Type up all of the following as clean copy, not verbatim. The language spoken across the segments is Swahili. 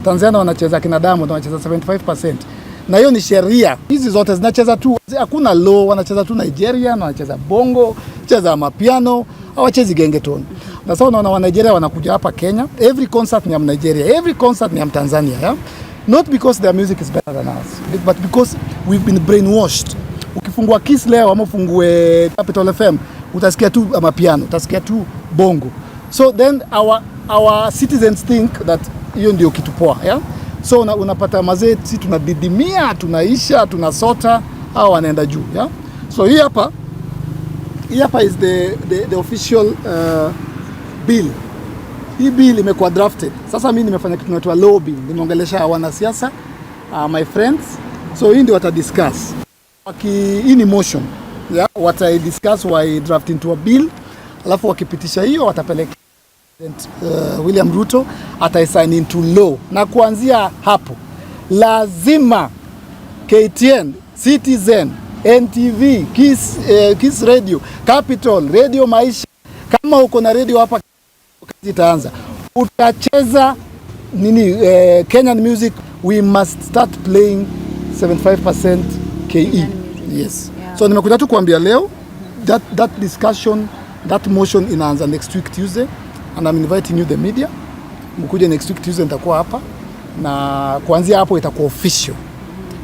Tanzania wanacheza kinadamu na wanacheza 75%. Na hiyo ni sheria. Hizi zote zinacheza tu, hakuna law, wanacheza tu Nigeria, wanacheza bongo, cheza mapiano, hawachezi Ringtone. Na sasa unaona wa Nigeria wanakuja hapa Kenya. Every concert ni ya Nigeria, every concert ni ya Tanzania, yeah? Not because their music is better than us, but because we've been brainwashed. Ukifungua Kiss leo ama ufungue Capital FM, utasikia tu mapiano, utasikia tu bongo. So then our citizens think that hiyo ndio kitu poa, yeah? So unapata mazee, si tunadidimia, tunaisha, tunasota, au wanaenda juu, yeah? So hii hapa is the official bill. Hii bill imekuwa drafted. Sasa mimi nimefanya kitu kinaitwa lobby. Nimeongelesha wanasiasa, my friends. So hii ndio watadiscuss. Hii ni motion, yeah? Watadiscuss wa draft into a bill. Alafu wakipitisha hiyo watapeleka William Ruto ataisign into law. Na kuanzia hapo lazima KTN, Citizen, NTV, Kiss Radio, Capital, Radio Maisha, kama uko na radio hapa kazi itaanza. Utacheza nini Kenyan music, we must start playing 75% KE. Yes. Yeah. So nimekuja tu kuambia leo that discussion, that motion inaanza next week Tuesday, and I'm inviting you the media. Mkuje next week Tuesday, nitakuwa hapa na kuanzia hapo itakuwa official.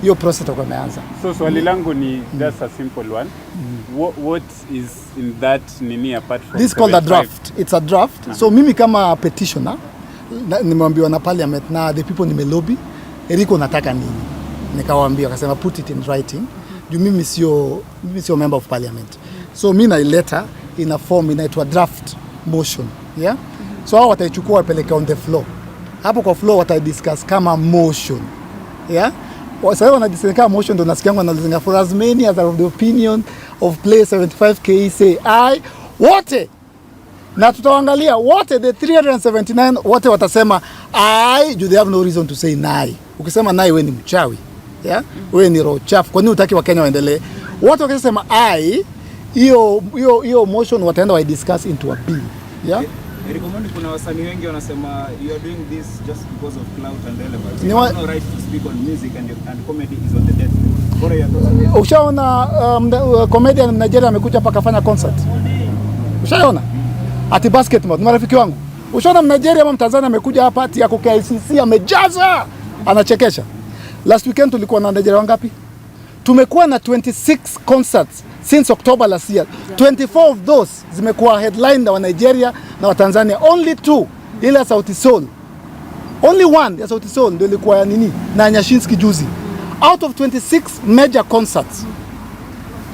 Hiyo process itakuwa imeanza. So swali langu ni just a simple one. What is in that nini apart from this called a draft? It's a draft. So mimi kama petitioner nimeambiwa na parliament na the people nimelobby, Eriko nataka nini? Nikawaambia, akasema put it in writing. Juu mimi sio member of parliament. So mimi na letter in a form inaitwa draft motion, yeah? So hao wataichukua wapeleka on the floor. Hapo kwa floor watadiscuss kama motion, yeah? Sasa wanadiscuss kama motion, ndo nasikia wanazinga for as many as are of the opinion of play 75k say I wote, na tutaangalia wote the 379 wote watasema I, do they have no reason to say nai. Ukisema nai wewe ni mchawi, yeah? Wewe ni roho chafu. Kwa nini utaki Wakenya waendelee? Wote wakisema I, hiyo motion wataenda wa discuss into a bill, yeah? Omondi, kuna wasanii wengi wanasema you are doing this just because of clout and relevance. You have no right to speak on music and comedy is on the death. What are your thoughts on this? Ushaona comedian Nigeria amekuja hapa kafanya concert? Ushaona? Ati basketball, marafiki wangu. Ushaona Nigeria ama Tanzania amekuja hapa ati yako KICC amejaza, anachekesha. Last weekend tulikuwa na Nigeria wangapi? Tumekuwa na 26 concerts since October last year. 24 of those zimekuwa headline na wa Nigeria na wa Tanzania. Only 2 ile ya Sauti Sol. Only 1 ya Sauti Sol ndio ilikuwa ya nini na Nyashinski juzi. Out of 26 major concerts,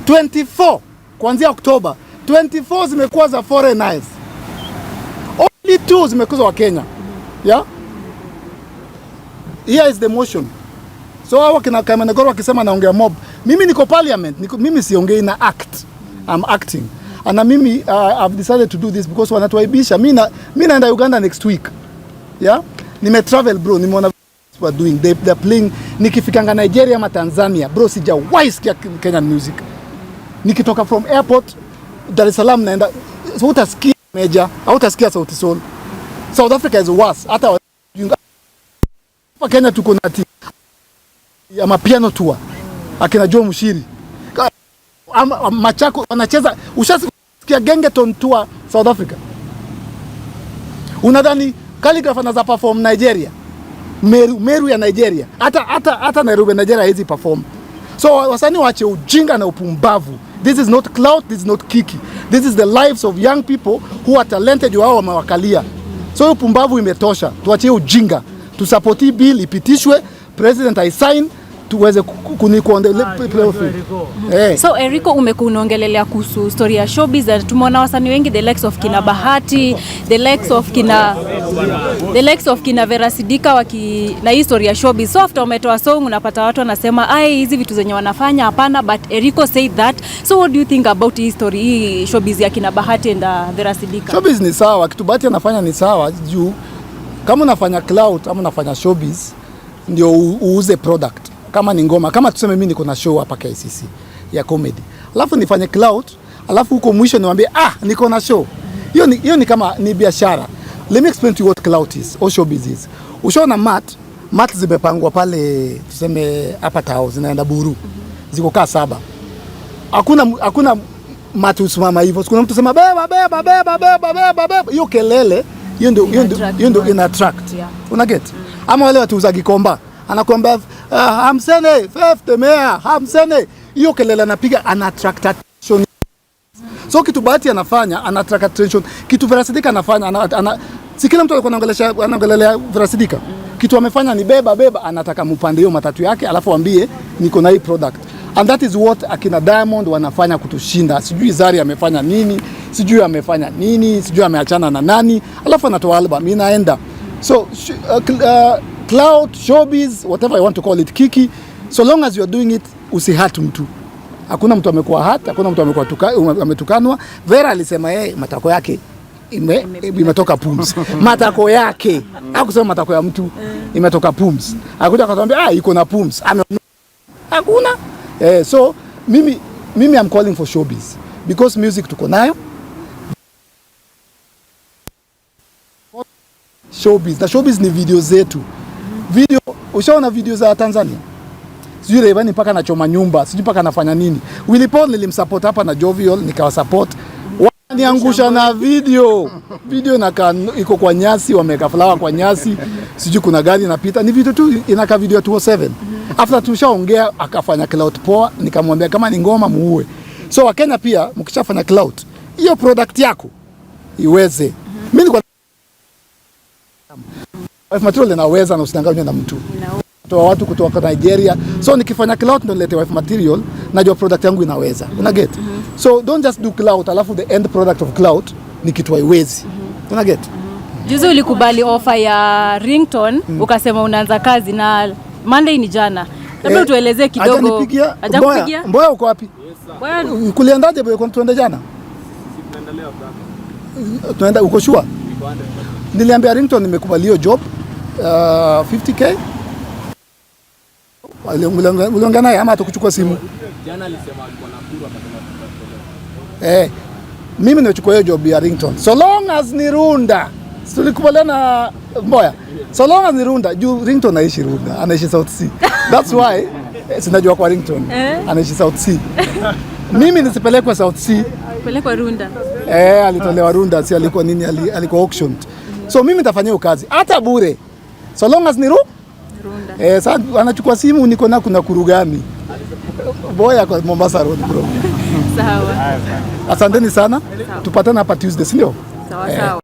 24 kuanzia October, 24 zimekuwa za foreigners. Only 2 zimekuwa wa Kenya. Yeah? Here is the motion. So hawa kina Kamenegoro wakisema naongea mob. Mimi niko parliament, mimi siongei na act. I'm acting. And mimi I've decided to do this because wanatuaibisha. Mimi naenda Uganda next week. Yeah? Nime travel bro, nimeona what doing. They're playing. Nikifikanga Nigeria ama Tanzania, bro, sijawahi sikia Kenyan music. Nikitoka from airport Dar es Salaam naenda, so utasikia Major, au utasikia Sauti Sol. South Africa is worse. Hata hapa Kenya tuko na ya mapiano tour. Akina Joe Mushiri. Machako wanacheza, ushasikia Ringtone tour South Africa. Unadhani Calligraph anaza perform Nigeria? Meru ya Nigeria. Hata Nairobi Nigeria hizi perform. So wasanii waache ujinga na upumbavu. This is not clout, this is not kiki. This is the lives of young people who are talented, wao wamewakalia. So upumbavu imetosha. Tuache ujinga. Tusupport bill ipitishwe, president aisign tuweze So Eriko, umekuongelelea kuhusu story ya showbiz, tumeona wasanii wengi the likes of kina Bahati, the likes of kina Vera Sidika na hii story ya showbiz. So after umetoa song unapata watu wanasema ai hizi vitu zenye wanafanya hapana, but Eriko said that. So what do you think about hii story, hii showbiz ya kina Bahati and Vera Sidika? Showbiz ni sawa, kitu Bahati anafanya ni sawa juu kama unafanya clout ama unafanya showbiz ndio uuze product. Kama ni ngoma, kama tuseme mimi niko na show hapa KICC ya comedy, alafu nifanye cloud, alafu huko mwisho niwaambie niko na show. Hiyo ni kama ni biashara. Let me explain to you what clout is or showbiz is. Ushaona Matt Mat zimepangwa pale tuseme hapa tao zinaenda Buru. Ziko kaa 7. Hakuna mat usimama hivyo. Kuna mtu sema beba. Hiyo kelele, hiyo ndio ina attract. Yeah. Una get? Ama wale watu uza Gikomba, anakuambia hamsene, 50 mea, hamsene. Hiyo kelele anapiga ana attract attention. So kitu Bahati anafanya ana attract attention. Kitu Verasidika anafanya si kila mtu alikuwa anaongelea Verasidika. Kitu amefanya ni beba, anataka mpande hiyo matatu yake alafu ambie niko na hii product. And that is what akina Diamond wanafanya kutushinda. Sijui Zari amefanya nini, sijui ameachana na nani, alafu anatoa album inaenda. So cloud, showbiz, whatever you want to call it, kiki, so long as you are doing it, usihatu mtu. Hakuna mtu amekuwa hakuna mtu ametukanwa. Vera alisema matako yake imetoka pums. Matako yake. Hakusema matako ya mtu, imetoka pums. Hakuja akatwambia iko na pums. Hakuna. So mimi I'm calling for showbiz because music tuko nayo. Showbiz ni video zetu. Ushaona video za Tanzania? Sijui Rayvanny mpaka anachoma nyumba, sijui mpaka anafanya nini. Willy Paul nilimsupport hapa na Jovial nikawa support. Waniangusha na video iko kwa nyasi, wameka flower kwa nyasi, sijui kuna gari inapita. Ni video tu inaka video 207. After tushaongea akafanya cloud poa, nikamwambia kama ni ngoma muue. So Wakenya pia mkishafanya cloud, hiyo product yako iweze. Mimi niko wife material inaweza na usidanganywe na mtu. Toa watu kutoka Nigeria. So nikifanya cloud ndo nilete wife material, najua product yangu inaweza. Una get? So don't just do cloud alafu the end product of cloud ni kitu haiwezi. Una get? Juzi ulikubali offer ya Ringtone, ukasema unaanza kazi na Monday ni jana. Labda utuelezee kidogo. Hajakupigia? Mboya uko wapi? Mboya kuliendaje Mboya kwa tuende jana? Tunaendelea baba. Tunaenda uko sure? Niliambia Ringtone nimekubali hiyo job 50k. Uliongea naye ama atakuchukua simu? Jana alisema alikuwa na kuru akasema mimi nimechukua hiyo job ya Ringtone. So long as ni Runda. Tulikubaliana Mboya. So long as ni Runda, juu Ringtone anaishi Runda, anaishi South Sea. That's why sinajua kwa Ringtone. Anaishi South Sea. Mimi nisipelekwe South Sea. Pelekwa Runda. Alitolewa Runda, si alikuwa nini, alikuwa auctioned. So mimi nitafanya hiyo kazi hata bure. So long as ni Runda. Sasa anachukua simu niko na kuna kurugani. Boya kwa Mombasa Road bro. Sawa. Asanteni sana. Tupatane hapa Tuesday, si ndio? Sawa.